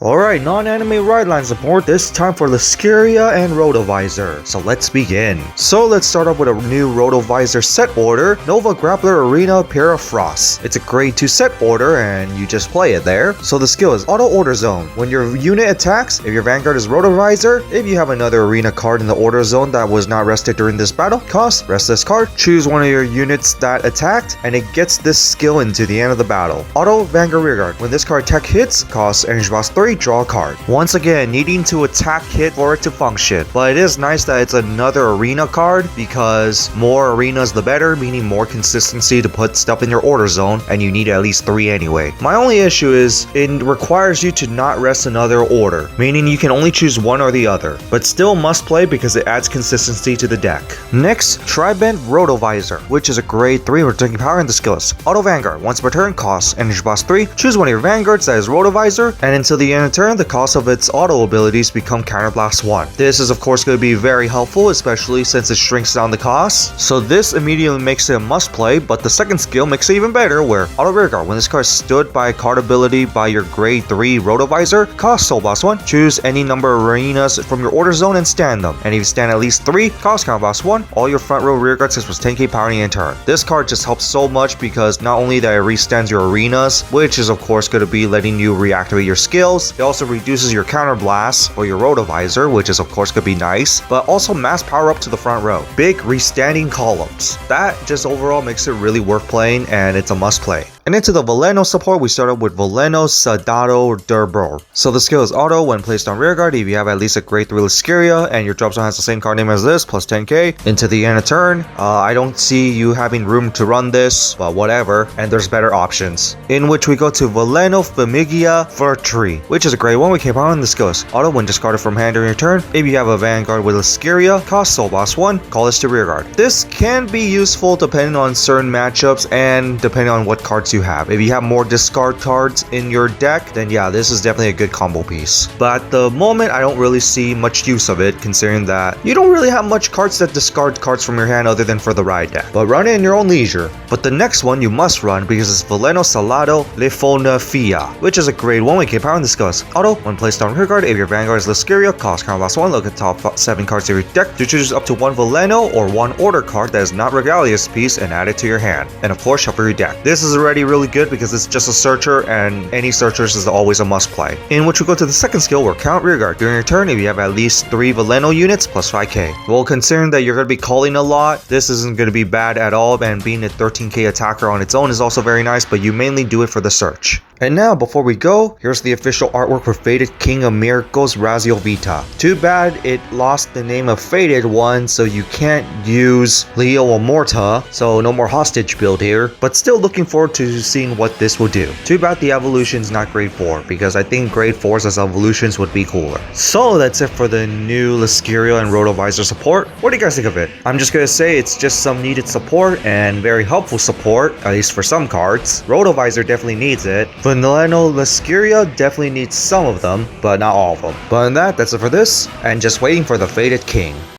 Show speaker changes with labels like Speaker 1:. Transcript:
Speaker 1: Alright, non-anime Rideline support, this time for Liael and Rotovisor. So let's begin. So let's start off with a new Rotovisor set order, Nova Grappler Arena Perafrost. It's a grade 2 set order and you just play it there. So the skill is Auto Order Zone. When your unit attacks, if your Vanguard is Rotovisor, if you have another arena card in the order zone that was not rested during this battle, rest this card, choose one of your units that attacked, and it gets this skill into the end of the battle. Auto Vanguard Rearguard. When this card attack hits, costs Energy Boss 3, draw a card. Once again, needing to attack hit for it to function, but it is nice that it's another arena card because more arenas the better, meaning more consistency to put stuff in your order zone, and you need at least 3 anyway. My only issue is it requires you to not rest another order, meaning you can only choose one or the other, but still must play because it adds consistency to the deck. Next, Tribend Rotovisor, which is a grade 3 with taking power, and the skill is Auto Vanguard. Once per turn, costs Energy Boss 3, choose one of your Vanguards that is Rotovisor, and until the end of the turn, the cost of its auto abilities become Counterblast 1. This is of course going to be very helpful, especially since it shrinks down the cost. So this immediately makes it a must play, but the second skill makes it even better, where Auto Rearguard. When this card is stood by a card ability by your grade 3 Rotovisor, cost Soul Boss 1, choose any number of arenas from your order zone and stand them. And if you stand at least 3, cost Counterblast 1, all your front row Rearguard 6 plus 10k power in turn. This card just helps so much because not only that it restands your arenas, which is of course going to be letting you reactivate your skills, it also reduces your counter blast for your Rotovisor, which is of course could be nice, but also mass power up to the front row. Big restanding columns. That just overall makes it really worth playing, and it's a must play. And into the Velano support, we start up with Velano Sadado Durbor. So the skill is auto when placed on rearguard. If you have at least a grade 3 Liael and your drop zone has the same card name as this, plus 10k into the end of turn. I don't see you having room to run this, but whatever. And there's better options. In which we go to Velano Famigia Vertree, which is a grade 1 with K power, and the skill is auto when discarded from hand during your turn. If you have a Vanguard with Liael, cost Soul Boss 1, call this to rearguard. This can be useful depending on certain matchups and depending on what cards you have. If you have more discard cards in your deck, then yeah, this is definitely a good combo piece. But at the moment, I don't really see much use of it, considering that you don't really have much cards that discard cards from your hand other than for the ride deck. But run it in your own leisure. But the next one you must run because it's Velano Salado Lefonafia, which is a grade 1 with K power, and the skill is auto when placed on rearguard. If your Vanguard is Liael, cost Counterblast 1, look at the top 7 cards of your deck to choose up to 1 Velano or 1 order card that is not Regalia's piece and add it to your hand. And of course, shuffle your deck. This is already really good because it's just a searcher, and any searchers is always a must play. In which we go to the second skill, where count rearguard. During your turn, if you have at least 3 Velano units, plus 5k. Well, considering that you're going to be calling a lot, this isn't going to be bad at all, and being a 13k attacker on its own is also very nice, but you mainly do it for the search. And now, before we go, here's the official artwork for Fated King Rezael Vita. Too bad it lost the name of Fated one, so you can't use Liael or Morta, so no more hostage build here, but still looking forward to seeing what this will do. Too bad the evolution's not grade 4, because I think grade 4s as evolutions would be cooler. So that's it for the new Liael and Rotovisor support. What do you guys think of it? I'm just gonna say it's just some needed support and very helpful support, at least for some cards. Rotovisor definitely needs it. Velano Liael definitely needs some of them, but not all of them. But on that, that's it for this, and just waiting for the Fated King.